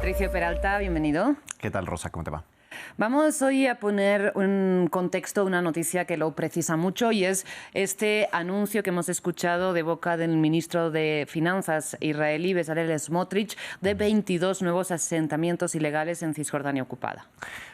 Patricio Peralta, bienvenido. ¿Qué tal, Rosa? ¿Cómo te va? Vamos hoy a poner en contexto una noticia que lo precisa mucho y es este anuncio que hemos escuchado de boca del ministro de Finanzas israelí, Bezalel Smotrich, de 22 nuevos asentamientos ilegales en Cisjordania ocupada.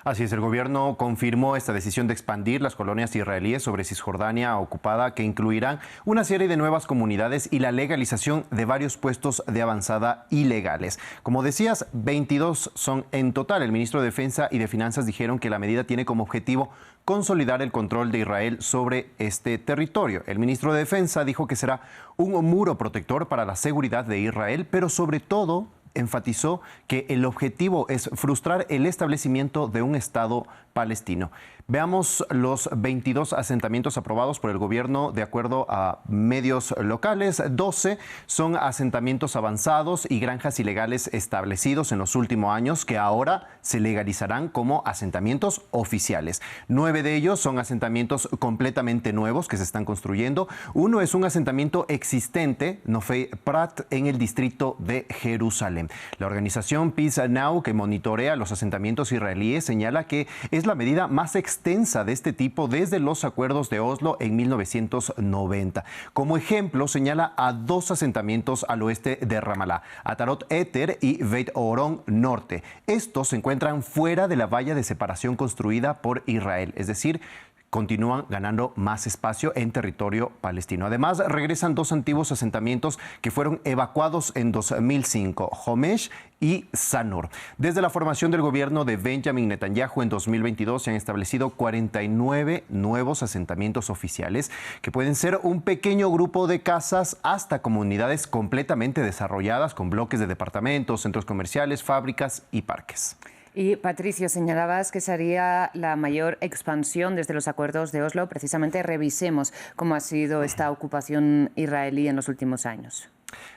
Así es, el gobierno confirmó esta decisión de expandir las colonias israelíes sobre Cisjordania ocupada, que incluirán una serie de nuevas comunidades y la legalización de varios puestos de avanzada ilegales. Como decías, 22 son en total. El ministro de Defensa y de Finanzas dijeron que la medida tiene como objetivo consolidar el control de Israel sobre este territorio. El ministro de Defensa dijo que será un muro protector para la seguridad de Israel, pero sobre todo enfatizó que el objetivo es frustrar el establecimiento de un Estado palestino. Veamos los 22 asentamientos aprobados por el gobierno de acuerdo a medios locales. 12 son asentamientos avanzados y granjas ilegales establecidos en los últimos años que ahora se legalizarán como asentamientos oficiales. 9 de ellos son asentamientos completamente nuevos que se están construyendo. Uno es un asentamiento existente, Nofei Prat, en el distrito de Jerusalén. La organización Peace Now, que monitorea los asentamientos israelíes, señala que es la medida más extensa de este tipo desde los acuerdos de Oslo en 1990. Como ejemplo, señala a 2 asentamientos al oeste de Ramallah, Atarot Eter y Beit Oron Norte. Estos se encuentran fuera de la valla de separación construida por Israel, es decir, continúan ganando más espacio en territorio palestino. Además, regresan 2 antiguos asentamientos que fueron evacuados en 2005, Homesh y Sanur. Desde la formación del gobierno de Benjamin Netanyahu en 2022 se han establecido 49 nuevos asentamientos oficiales que pueden ser un pequeño grupo de casas hasta comunidades completamente desarrolladas con bloques de departamentos, centros comerciales, fábricas y parques. Y Patricio, señalabas que sería la mayor expansión desde los acuerdos de Oslo. Precisamente revisemos cómo ha sido esta ocupación israelí en los últimos años.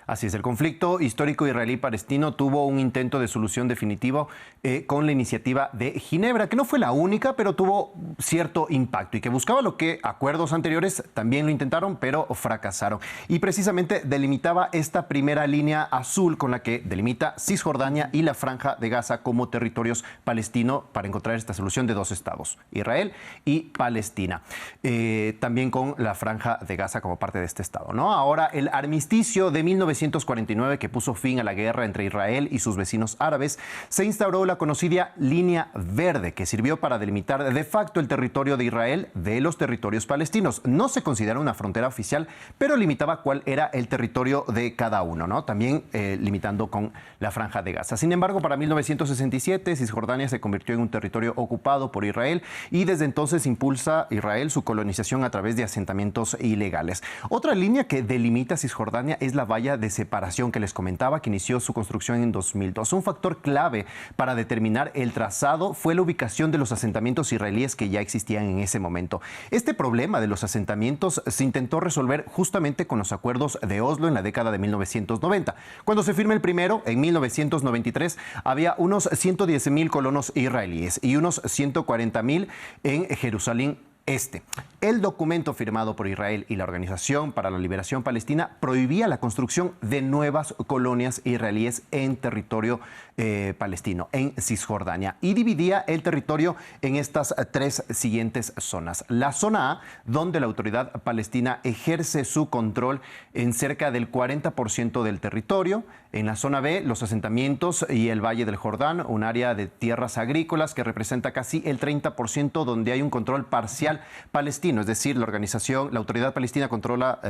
Así es, el conflicto histórico israelí-palestino tuvo un intento de solución definitivo con la iniciativa de Ginebra, que no fue la única, pero tuvo cierto impacto y que buscaba lo que acuerdos anteriores también lo intentaron, pero fracasaron. Y precisamente delimitaba esta primera línea azul con la que delimita Cisjordania y la Franja de Gaza como territorios palestinos para encontrar esta solución de 2 estados, Israel y Palestina. También con la Franja de Gaza como parte de este estado, ¿no? Ahora, el armisticio de 1949, que puso fin a la guerra entre Israel y sus vecinos árabes, se instauró la conocida Línea Verde, que sirvió para delimitar de facto el territorio de Israel de los territorios palestinos. No se considera una frontera oficial, pero limitaba cuál era el territorio de cada uno, ¿no? También limitando con la Franja de Gaza. Sin embargo, para 1967, Cisjordania se convirtió en un territorio ocupado por Israel y desde entonces impulsa Israel su colonización a través de asentamientos ilegales. Otra línea que delimita Cisjordania es la valla de separación que les comentaba, que inició su construcción en 2002. Un factor clave para determinar el trazado fue la ubicación de los asentamientos israelíes que ya existían en ese momento. Este problema de los asentamientos se intentó resolver justamente con los acuerdos de Oslo en la década de 1990. Cuando se firma el primero, en 1993, había unos 110,000 colonos israelíes y unos 140,000 en Jerusalén Este. El documento firmado por Israel y la Organización para la Liberación Palestina prohibía la construcción de nuevas colonias israelíes en territorio palestino, en Cisjordania, y dividía el territorio en estas 3 siguientes zonas. La zona A, donde la autoridad palestina ejerce su control en cerca del 40% del territorio. En la zona B, los asentamientos y el Valle del Jordán, un área de tierras agrícolas que representa casi el 30%, donde hay un control parcial palestino, es decir, la autoridad palestina controla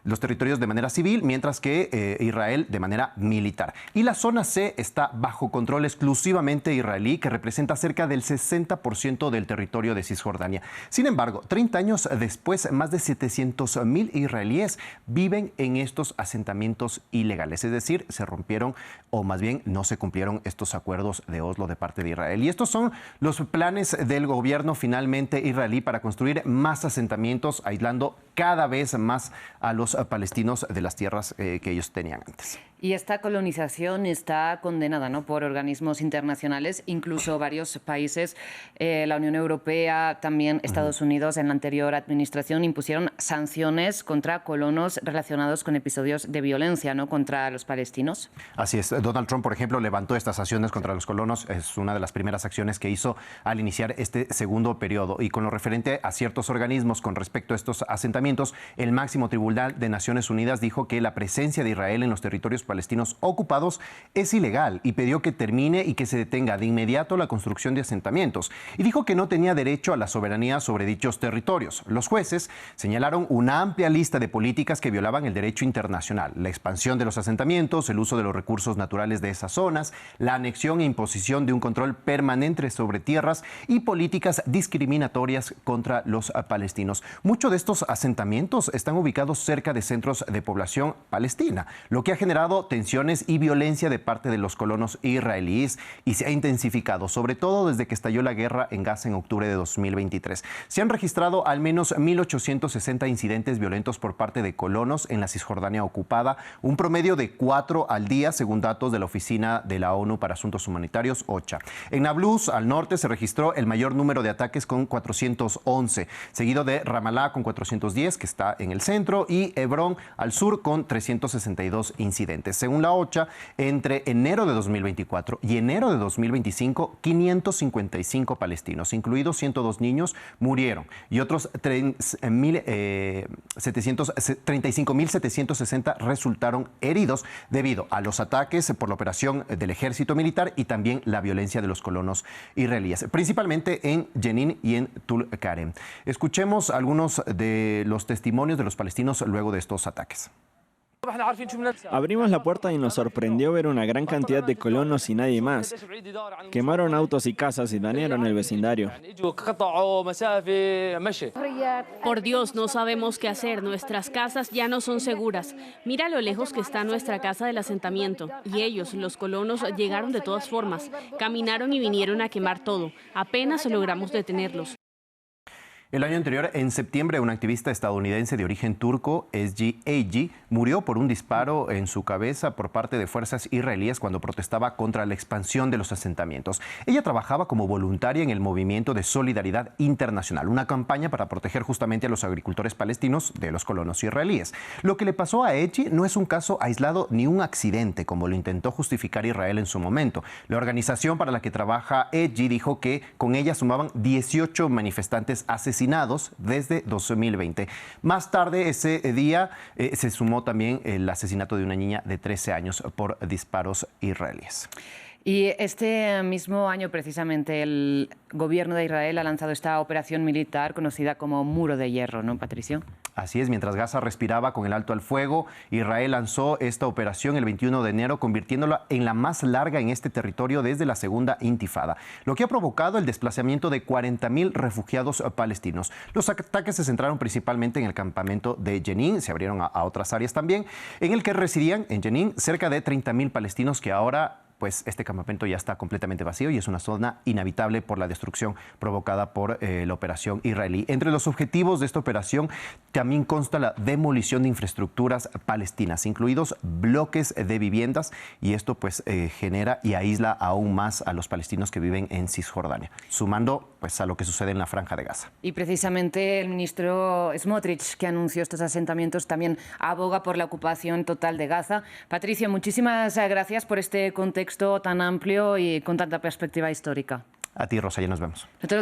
los territorios de manera civil, mientras que Israel de manera militar. Y la zona C está bajo control exclusivamente israelí, que representa cerca del 60% del territorio de Cisjordania. Sin embargo, 30 años después, más de 700,000 israelíes viven en estos asentamientos ilegales, es decir, se rompieron o más bien no se cumplieron estos acuerdos de Oslo de parte de Israel. Y estos son los planes del gobierno finalmente israelí para construir más asentamientos, aislando cada vez más a los palestinos de las tierras que ellos tenían antes. Y esta colonización está condenada, ¿no?, por organismos internacionales, incluso varios países, la Unión Europea, también Estados Unidos, en la anterior administración impusieron sanciones contra colonos relacionados con episodios de violencia, ¿no?, contra los palestinos. Así es. Donald Trump, por ejemplo, levantó estas sanciones contra los colonos. Es una de las primeras acciones que hizo al iniciar este segundo periodo. Y con lo referente a ciertos organismos con respecto a estos asentamientos, el máximo tribunal de Naciones Unidas dijo que la presencia de Israel en los territorios palestinos ocupados es ilegal y pidió que termine y que se detenga de inmediato la construcción de asentamientos, y dijo que no tenía derecho a la soberanía sobre dichos territorios. Los jueces señalaron una amplia lista de políticas que violaban el derecho internacional: la expansión de los asentamientos, el uso de los recursos naturales de esas zonas, la anexión e imposición de un control permanente sobre tierras y políticas discriminatorias contra los palestinos. Muchos de estos asentamientos están ubicados cerca de centros de población palestina, lo que ha generado tensiones y violencia de parte de los colonos israelíes, y se ha intensificado, sobre todo desde que estalló la guerra en Gaza en octubre de 2023. Se han registrado al menos 1.860 incidentes violentos por parte de colonos en la Cisjordania ocupada, un promedio de 4 al día, según datos de la Oficina de la ONU para Asuntos Humanitarios, OCHA. En Nablus, al norte, se registró el mayor número de ataques con 411, seguido de Ramallah con 410, que está en el centro, y Hebrón al sur con 362 incidentes. Según la OCHA, entre enero de 2024 y enero de 2025, 555 palestinos, incluidos 102 niños, murieron, y otros 35.760 resultaron heridos debido a los ataques por la operación del ejército militar y también la violencia de los colonos israelíes, principalmente en Jenin y en Tulkarem. Escuchemos algunos de los testimonios de los palestinos luego de estos ataques. Abrimos la puerta y nos sorprendió ver una gran cantidad de colonos y nadie más. Quemaron autos y casas y dañaron el vecindario. Por Dios, no sabemos qué hacer. Nuestras casas ya no son seguras. Mira lo lejos que está nuestra casa del asentamiento. Y ellos, los colonos, llegaron de todas formas. Caminaron y vinieron a quemar todo. Apenas logramos detenerlos. El año anterior, en septiembre, un activista estadounidense de origen turco, SG Ag, murió por un disparo en su cabeza por parte de fuerzas israelíes cuando protestaba contra la expansión de los asentamientos. Ella trabajaba como voluntaria en el Movimiento de Solidaridad Internacional, una campaña para proteger justamente a los agricultores palestinos de los colonos israelíes. Lo que le pasó a Ag no es un caso aislado ni un accidente, como lo intentó justificar Israel en su momento. La organización para la que trabaja Ag dijo que con ella sumaban 18 manifestantes asesinados desde 2020. Más tarde ese día se sumó también el asesinato de una niña de 13 años por disparos israelíes. Y este mismo año, precisamente, el gobierno de Israel ha lanzado esta operación militar conocida como Muro de Hierro, ¿no, Patricio? Así es, mientras Gaza respiraba con el alto al fuego, Israel lanzó esta operación el 21 de enero, convirtiéndola en la más larga en este territorio desde la segunda intifada, lo que ha provocado el desplazamiento de 40.000 refugiados palestinos. Los ataques se centraron principalmente en el campamento de Jenin, se abrieron a otras áreas también, en el que residían en Jenin cerca de 30.000 palestinos que ahora pues este campamento ya está completamente vacío y es una zona inhabitable por la destrucción provocada por la operación israelí. Entre los objetivos de esta operación también consta la demolición de infraestructuras palestinas, incluidos bloques de viviendas, y esto pues genera y aísla aún más a los palestinos que viven en Cisjordania, sumando pues a lo que sucede en la Franja de Gaza. Y precisamente el ministro Smotrich, que anunció estos asentamientos, también aboga por la ocupación total de Gaza. Patricio, muchísimas gracias por este contexto tan amplio y con tanta perspectiva histórica. A ti, Rosa, ya nos vemos. Nosotros